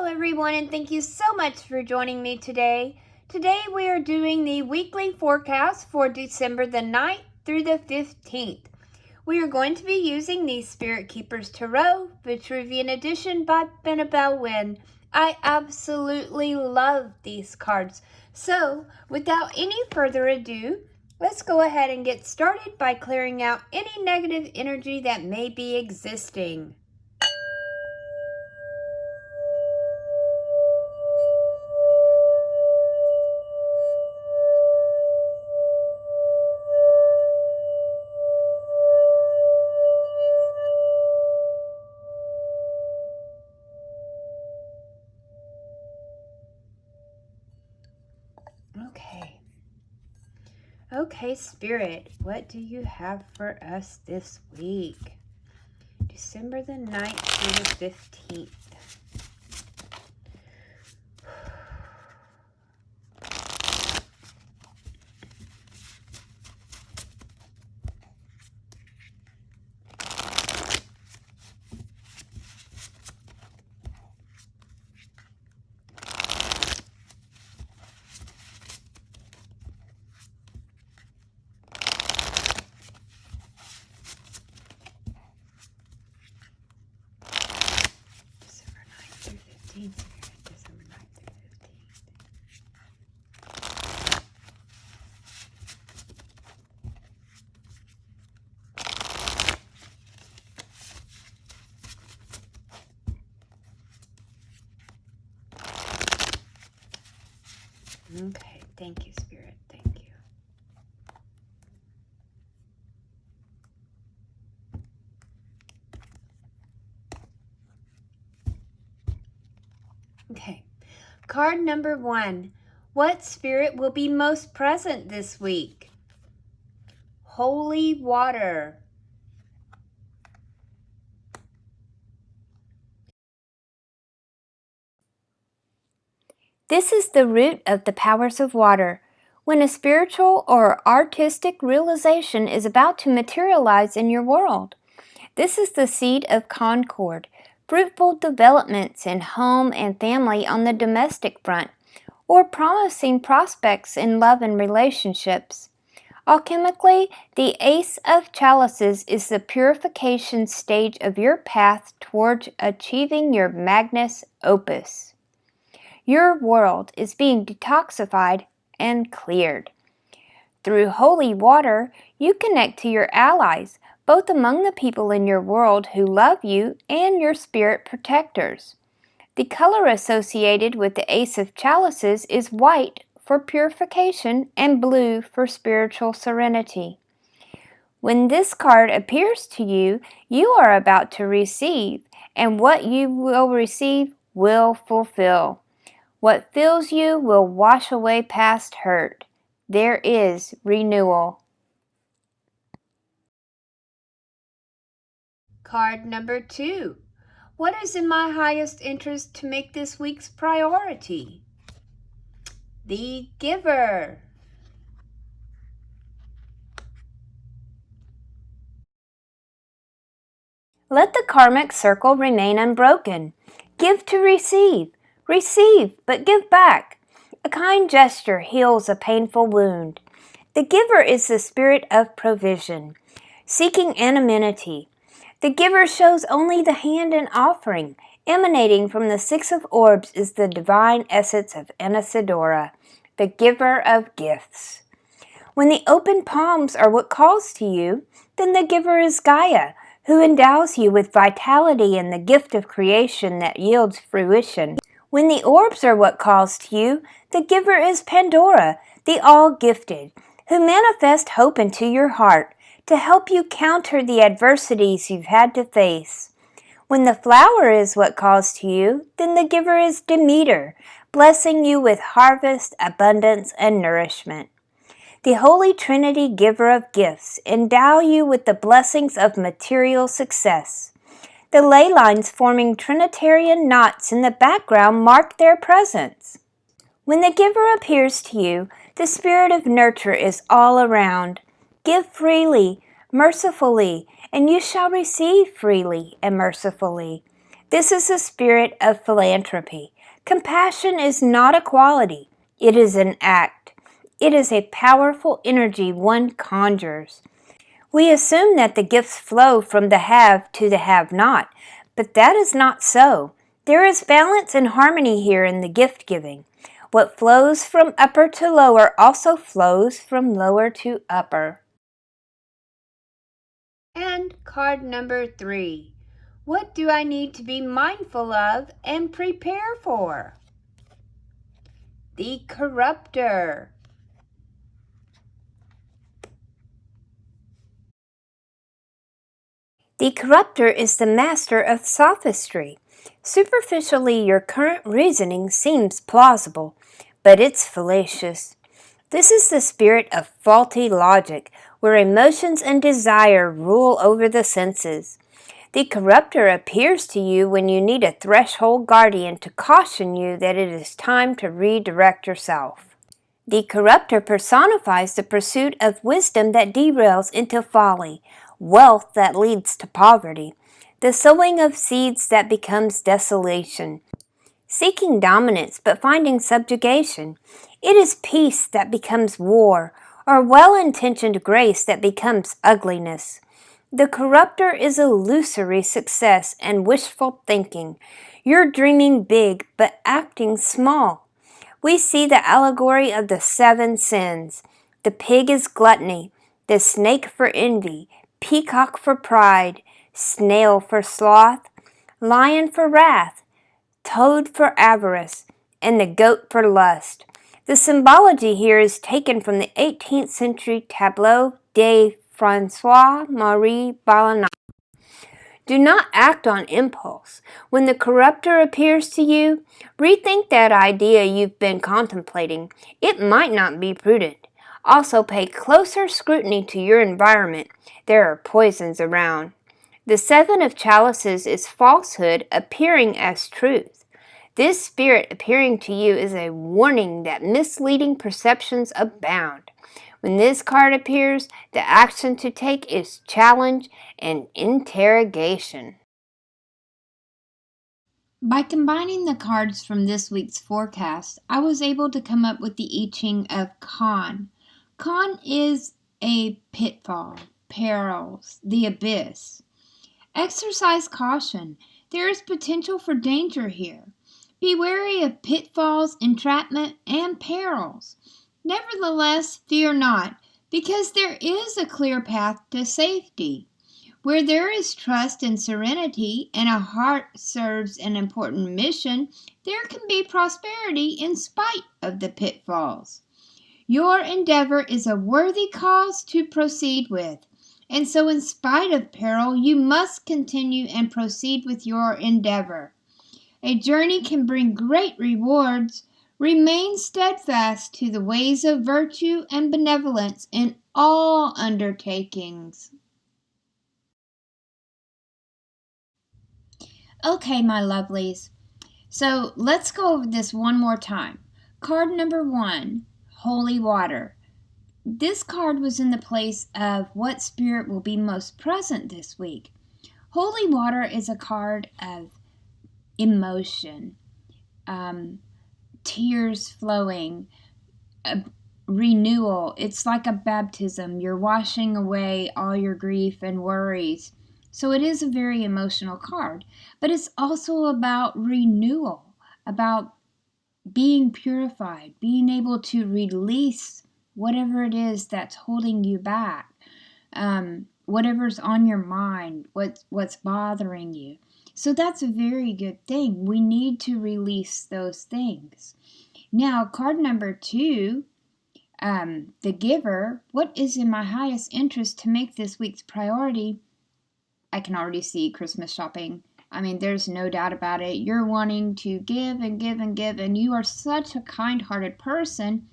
everyone, and thank you so much for joining me today. Today we are doing the weekly forecast for December the 9th through the 15th. We are going to be using the Spirit Keepers Tarot, Vitruvian Edition by Mademoiselle Wynn. I absolutely love these cards. So, without any further ado, let's go ahead and get started by clearing out any negative energy that may be existing. Okay, Spirit, what do you have for us this week? December the 9th through the 15th. December 9th through 15th. Okay, thank you, Spirit. Thank you. Okay, card number 1. What spirit will be most present this week? Holy water. This is the root of the powers of water. When a spiritual or artistic realization is about to materialize in your world. This is the seed of concord, fruitful developments in home and family on the domestic front, or promising prospects in love and relationships. Alchemically, the Ace of Chalices is the purification stage of your path towards achieving your magnus opus. Your world is being detoxified and cleared. Through holy water, you connect to your allies, both among the people in your world who love you and your spirit protectors. The color associated with the Ace of Chalices is white for purification and blue for spiritual serenity. When this card appears to you, you are about to receive, and what you will receive will fulfill. What fills you will wash away past hurt. There is renewal. Card number 2. What is in my highest interest to make this week's priority? The Giver. Let the karmic circle remain unbroken. Give to receive. Receive, but give back. A kind gesture heals a painful wound. The giver is the spirit of provision, seeking anonymity. The giver shows only the hand in offering. Emanating from the Six of Orbs is the divine essence of Anisadora, the giver of gifts. When the open palms are what calls to you, then the giver is Gaia, who endows you with vitality and the gift of creation that yields fruition. When the orbs are what calls to you, the giver is Pandora, the all-gifted, who manifest hope into your heart to help you counter the adversities you've had to face. When the flower is what calls to you, then the giver is Demeter, blessing you with harvest, abundance, and nourishment. The Holy Trinity giver of gifts endow you with the blessings of material success. The ley lines forming Trinitarian knots in the background mark their presence. When the giver appears to you, the spirit of nurture is all around. Give freely, mercifully, and you shall receive freely and mercifully. This is the spirit of philanthropy, Compassion is not a quality, it is an act. It is a powerful energy one conjures. We assume that the gifts flow from the have to the have-not, but that is not so. There is balance and harmony here in the gift giving. What flows from upper to lower also flows from lower to upper. And card number 3. What do I need to be mindful of and prepare for? The Corruptor. The Corruptor is the master of sophistry. Superficially, your current reasoning seems plausible, but it's fallacious. This is the spirit of faulty logic, where emotions and desire rule over the senses. The Corruptor appears to you when you need a threshold guardian to caution you that it is time to redirect yourself. The Corruptor personifies the pursuit of wisdom that derails into folly, wealth that leads to poverty, the sowing of seeds that becomes desolation, seeking dominance but finding subjugation. It is peace that becomes war, or well-intentioned grace that becomes ugliness. The Corruptor is illusory success and wishful thinking. You're dreaming big but acting small. We see the allegory of the 7 sins. The pig is gluttony, the snake for envy, peacock for pride, snail for sloth, lion for wrath, toad for avarice, and the goat for lust. The symbology here is taken from the 18th century tableau de François-Marie Balanan. Do not act on impulse. When the Corruptor appears to you, rethink that idea you've been contemplating. It might not be prudent. Also, pay closer scrutiny to your environment. There are poisons around. The 7 of chalices is falsehood appearing as truth. This spirit appearing to you is a warning that misleading perceptions abound. When this card appears, the action to take is challenge and interrogation. By combining the cards from this week's forecast, I was able to come up with the I Ching of Con. Con is a pitfall, perils, the abyss. Exercise caution. There is potential for danger here. Be wary of pitfalls, entrapment, and perils. Nevertheless, fear not, because there is a clear path to safety. Where there is trust and serenity, and a heart serves an important mission, there can be prosperity in spite of the pitfalls. Your endeavor is a worthy cause to proceed with, and so in spite of peril, you must continue and proceed with your endeavor. A journey can bring great rewards. Remain steadfast to the ways of virtue and benevolence in all undertakings. Okay, my lovelies. So let's go over this one more time. Card number 1, Holy Water. This card was in the place of what spirit will be most present this week. Holy Water is a card of emotion, tears flowing, renewal. It's like a baptism. You're washing away all your grief and worries. So it is a very emotional card, but it's also about renewal, about being purified, being able to release whatever it is that's holding you back, whatever's on your mind, what's bothering you. So that's a very good thing. We need to release those things. Now, card number 2, the Giver. What is in my highest interest to make this week's priority? I can already see Christmas shopping. I mean, there's no doubt about it. You're wanting to give and give and give, and you are such a kind-hearted person.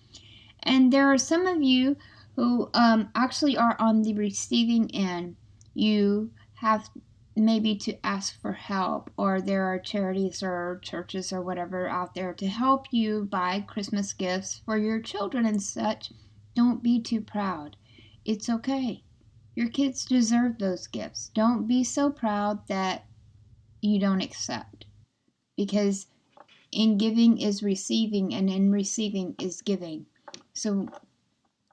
And there are some of you who actually are on the receiving end. You have maybe to ask for help, or there are charities or churches or whatever out there to help you buy Christmas gifts for your children and such. Don't be too proud. It's okay. Your kids deserve those gifts. Don't be so proud that you don't accept, because In giving is receiving, and in receiving is giving. So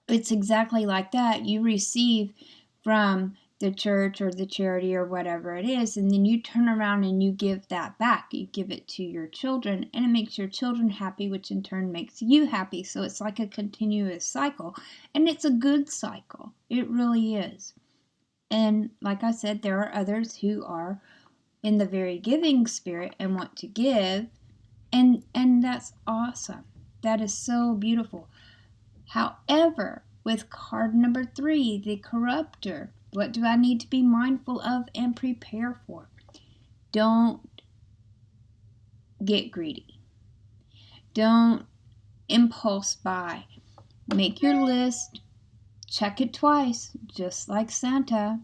it's exactly like that. You receive from the church or the charity or whatever it is, and then you turn around and you give that back. You give it to your children, and it makes your children happy, which in turn makes you happy. So it's like a continuous cycle, and it's a good cycle. It really is. And like I said, there are others who are in the very giving spirit and want to give, and that's awesome. That is so beautiful. However, with card number 3, the corruptor, what do I need to be mindful of and prepare for? Don't get greedy. Don't impulse buy. Make your list, check it twice, just like Santa.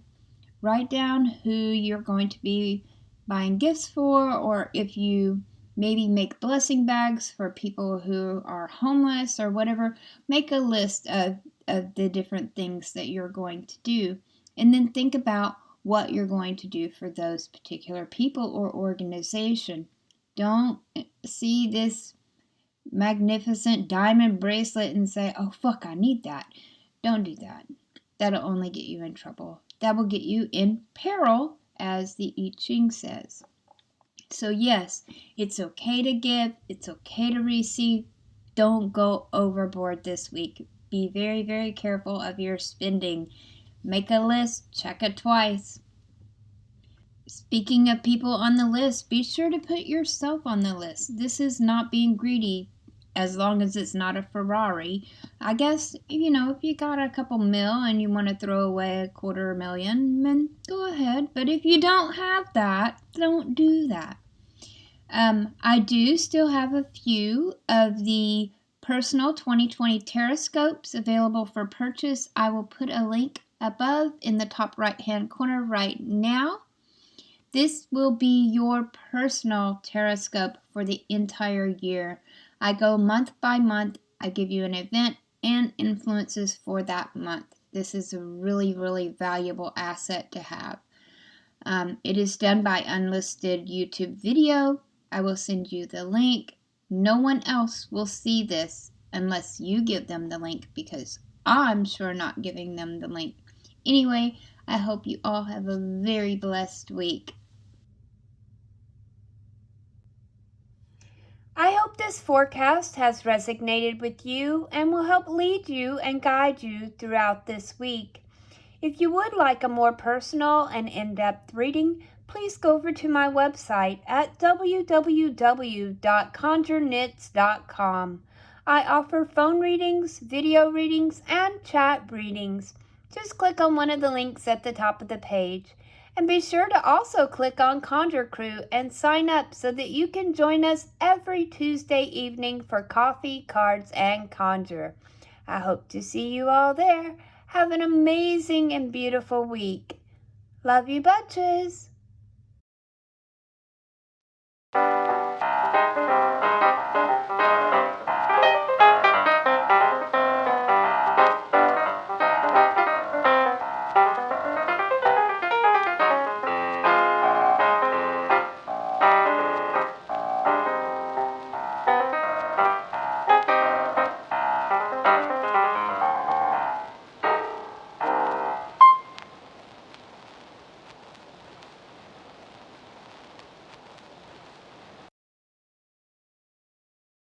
Write down who you're going to be buying gifts for, or if you maybe make blessing bags for people who are homeless or whatever. Make a list of the different things that you're going to do, and then think about what you're going to do for those particular people or organization. Don't see this magnificent diamond bracelet and say, oh fuck, I need that. Don't do that. That'll only get you in trouble. That will get you in peril, as the I Ching says. So yes, it's okay to give, it's okay to receive. Don't go overboard this week. Be very, very careful of your spending. Make a list, check it twice. Speaking of people on the list, be sure to put yourself on the list. This is not being greedy, as long as it's not a Ferrari. I guess, if you got a couple mil and you want to throw away $250,000, then go ahead. But if you don't have that, don't do that. I do still have a few of the personal 2020 Terrascopes available for purchase. I will put a link above in the top right-hand corner right now. This will be your personal Terrascope for the entire year. I go month by month. I give you an event and influences for that month. This is a really, really valuable asset to have. It is done by Unlisted YouTube Video. I will send you the link. No one else will see this unless you give them the link, because I'm sure not giving them the link. Anyway, I hope you all have a very blessed week. I hope this forecast has resonated with you and will help lead you and guide you throughout this week. If you would like a more personal and in-depth reading, please go over to my website at www.conjureknits.com. I offer phone readings, video readings, and chat readings. Just click on one of the links at the top of the page. And be sure to also click on Conjure Crew and sign up so that you can join us every Tuesday evening for coffee, cards, and conjure. I hope to see you all there. Have an amazing and beautiful week. Love you bunches.